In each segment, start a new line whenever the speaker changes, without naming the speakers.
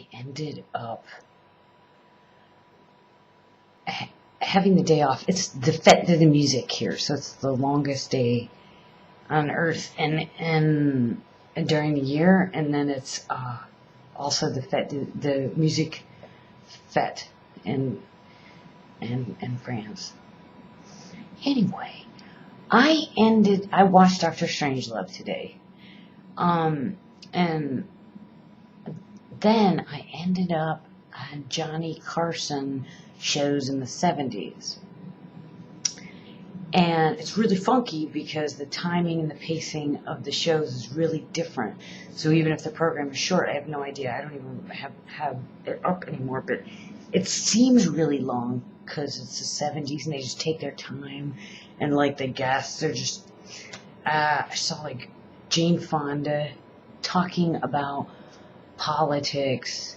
I ended up having the day off. It's the Fête de the Musique here, so it's the longest day on Earth and during the year, and then it's also the Fête the Musique Fête in France. Anyway, I watched Doctor Strangelove today. And then I ended up on Johnny Carson shows in the 70s. And it's really funky because the timing and the pacing of the shows is really different. So even if the program is short, I have no idea. I don't even have it up anymore, but it seems really long because it's the 70s and they just take their time. And like the guests are just, I saw like Jane Fonda talking about politics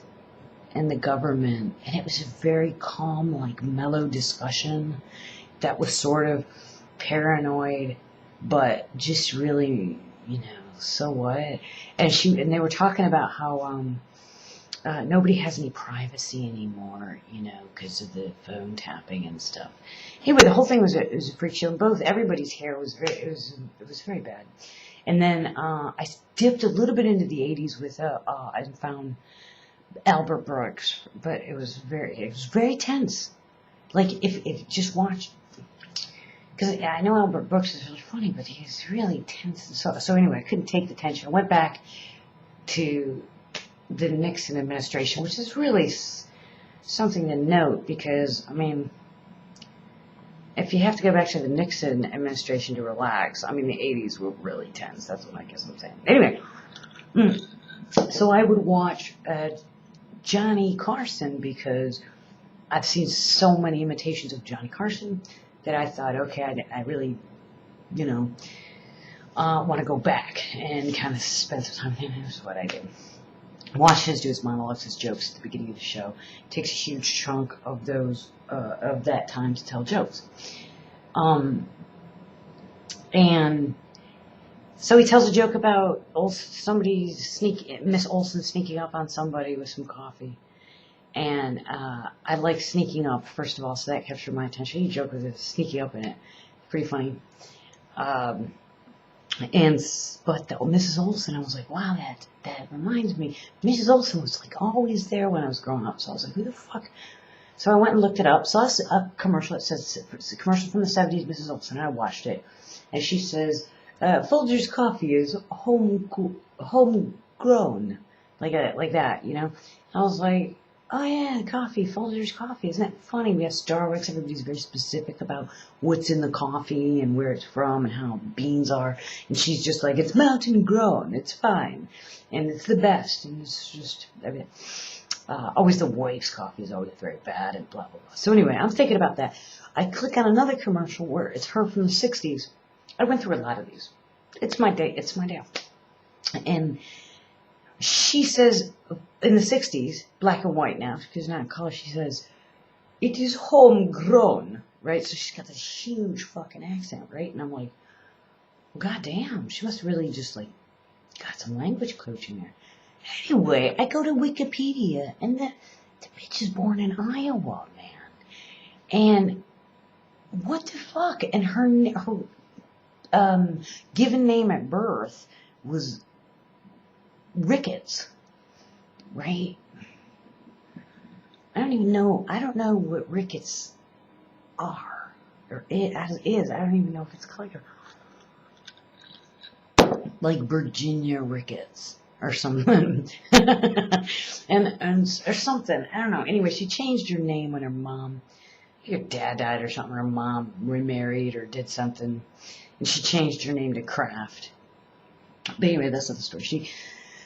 and the government, and it was a very calm, like mellow discussion that was sort of paranoid, but just really, so what? And they were talking about how nobody has any privacy anymore, because of the phone tapping and stuff. Anyway, the whole thing was a freak show. Both everybody's hair was very bad. And then I dipped a little bit into the 80s with I found Albert Brooks, but it was very tense. Like if you just watch, because I know Albert Brooks is really funny, but he's really tense. And so anyway, I couldn't take the tension. I went back to the Nixon administration, which is really something to note because, I mean, if you have to go back to the Nixon administration to relax, I mean, the 80s were really tense. That's what I guess I'm saying. Anyway, so I would watch Johnny Carson because I've seen so many imitations of Johnny Carson that I thought, okay, I really, want to go back and kind of spend some time. Here's what I did. Watch his do his monologues, his jokes at the beginning of the show. It takes a huge chunk of those of that time to tell jokes. And so he tells a joke about Miss Olsen sneaking up on somebody with some coffee. And I like sneaking up, first of all, so that captured my attention. He joked with it, sneaking up in it. Pretty funny. But Mrs. Olsen, I was like, wow, that reminds me. Mrs. Olsen was like always there when I was growing up. So I was like, who the fuck? So I went and looked it up. Saw a commercial. It says it's a commercial from the 70s, Mrs. Olsen. And I watched it, and she says, Folgers coffee is homegrown, like that. I was like, oh yeah, coffee, Folgers coffee. Isn't that funny? We have Starbucks. Everybody's very specific about what's in the coffee and where it's from and how beans are. And she's just like, it's mountain grown. It's fine. And it's the best. And it's just, always the wife's coffee is always very bad and blah, blah, blah. So anyway, I'm thinking about that. I click on another commercial where it's her from the 60s. I went through a lot of these. It's my day off. And she says, in the 60s, black and white now, because not in color, she says, it is homegrown, right? So she's got this huge fucking accent, right? And I'm like, well, goddamn, she must really just, like, got some language coaching there. Anyway, I go to Wikipedia, and the bitch is born in Iowa, man. And what the fuck? And her given name at birth was Ricketts, right? I don't know what Ricketts are, or it is. I don't even know if it's clear. Like Virginia Ricketts or something. and or something. I don't know. Anyway, she changed her name when her dad died or something, her mom remarried or did something, and she changed her name to Kraft. But anyway, that's not the story.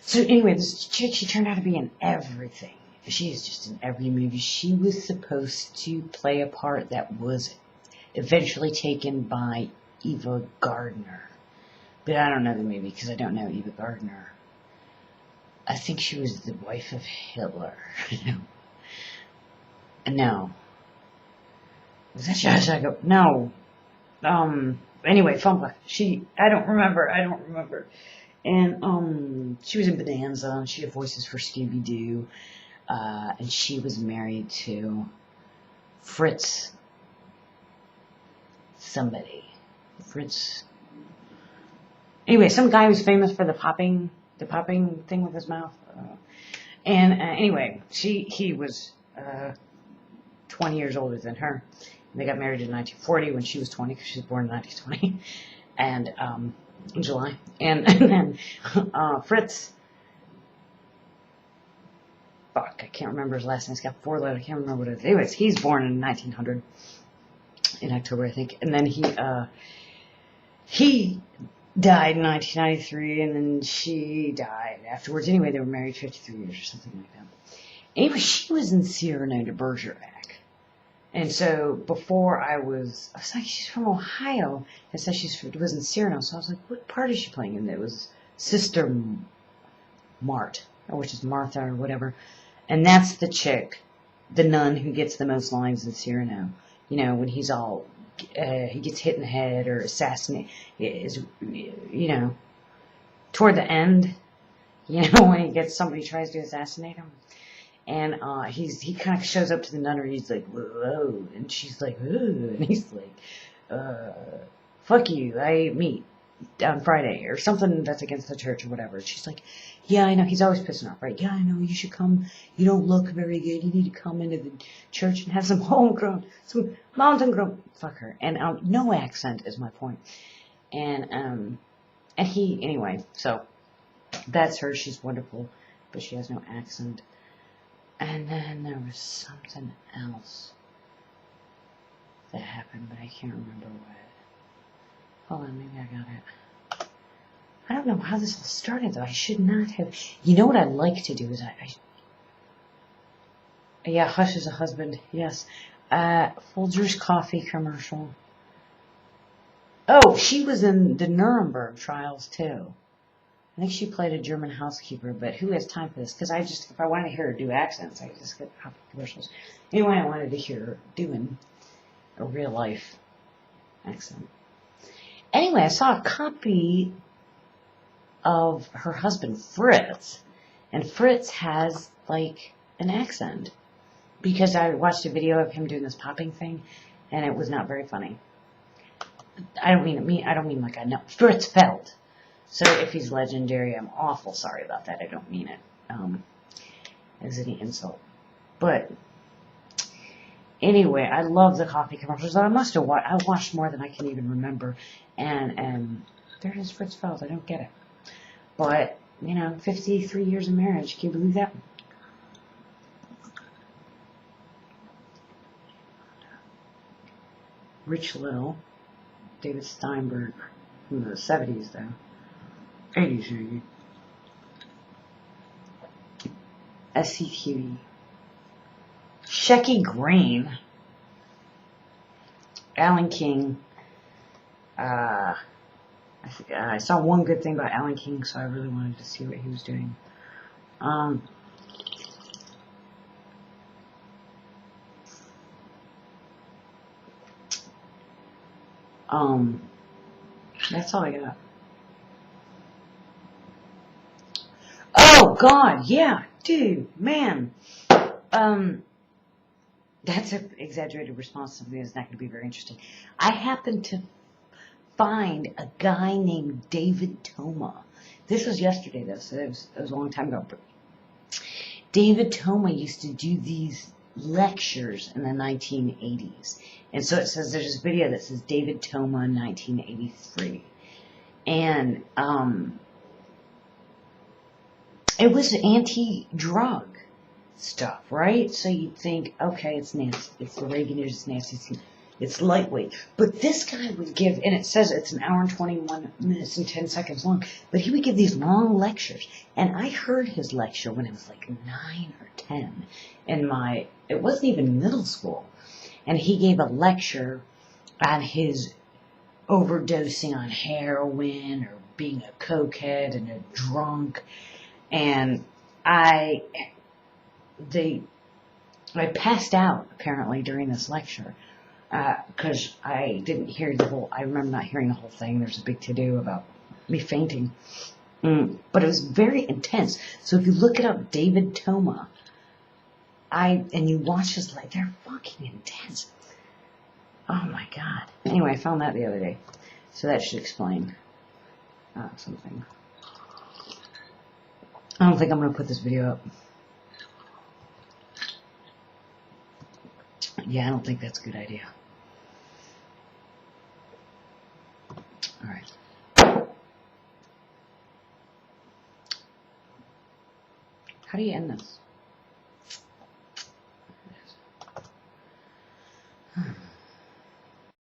So anyway, this chick, she turned out to be in everything. She is just in every movie. She was supposed to play a part that was eventually taken by Eva Gardner. But I don't know the movie because I don't know Eva Gardner. I think she was the wife of Hitler. No. Was that Jago? No. Anyway, Fonda. I don't remember. And she was in Bonanza. She did voices for Scooby-Doo. and she was married to Fritz somebody. Fritz. Anyway, some guy who's famous for the popping thing with his mouth. Anyway, he was 20 years older than her. And they got married in 1940 when she was 20, because she was born in 1920, and in July. And then Fritz, fuck, I can't remember his last name. It's got 4 letters. I can't remember what it is. Anyways, he's born in 1900, in October, I think. And then he died in 1993, and then she died afterwards. Anyway, they were married 53 years or something like that. Anyway, she was in Cyrano de Bergerac. And so before I was like, she's from Ohio. It said she was in Cyrano. So I was like, what part is she playing? And it was Sister Mart, which is Martha or whatever. And that's the chick, the nun who gets the most lines in Cyrano. You know, when he's all, he gets hit in the head or assassinated, you know, toward the end, you know, when somebody tries to assassinate him. And he kind of shows up to the nunnery. He's like, whoa, and she's like, ooh, and he's like, fuck you, I ate meat on Friday or something that's against the church or whatever. She's like, yeah, I know. He's always pissing off, right? Yeah, I know. You should come. You don't look very good. You need to come into the church and have some homegrown, some mountain grown. Fuck her. And no accent is my point. And he, anyway, so that's her. She's wonderful, but she has no accent. And then there was something else that happened, but I can't remember what. Hold on, maybe I got it. I don't know how this all started, though. I should not have. You know what I'd like to do is yeah, Hush is a husband. Yes. Folgers coffee commercial. Oh, she was in the Nuremberg trials, too. I think she played a German housekeeper, but who has time for this? Because if I wanted to hear her do accents, I just get coffee commercials. Anyway, I wanted to hear her doing a real life accent. Anyway, I saw a copy of her husband, Fritz, and Fritz has, like, an accent. Because I watched a video of him doing this popping thing, and it was not very funny. I don't mean like I know. Fritz Feld. So if he's legendary, I'm awful sorry about that. I don't mean it as any insult. But anyway, I love the coffee commercials. I must have I watched more than I can even remember. And there is Fritz Feld. I don't get it. But, you know, 53 years of marriage. Can you believe that? Rich Little. David Steinberg from the 70s, though. 80s, maybe. SCTV. Shecky Green. Alan King. I saw one good thing about Alan King, so I really wanted to see what he was doing. That's all I got. Oh, God, yeah, dude, man. That's an exaggerated response to something that's not going to be very interesting. I happened to find a guy named David Toma. This was yesterday, though, so it was a long time ago. But David Toma used to do these lectures in the 1980s. And so it says, there's this video that says David Toma 1983. And it was anti-drug stuff, right? So you'd think, okay, it's nasty. It's the Reagan years, it's nasty. It's lightweight. But this guy would give, and it says it's an hour and 21 minutes and 10 seconds long, but he would give these long lectures. And I heard his lecture when I was like 9 or 10 in it wasn't even middle school. And he gave a lecture on his overdosing on heroin or being a cokehead and a drunk. And I passed out, apparently, during this lecture. Because I didn't hear I remember not hearing the whole thing. There's a big to-do about me fainting. But it was very intense. So if you look it up, David Toma, and you watch his life, they're fucking intense. Oh my God. Anyway, I found that the other day. So that should explain something. I don't think I'm going to put this video up. Yeah, I don't think that's a good idea. Alright. How do you end this?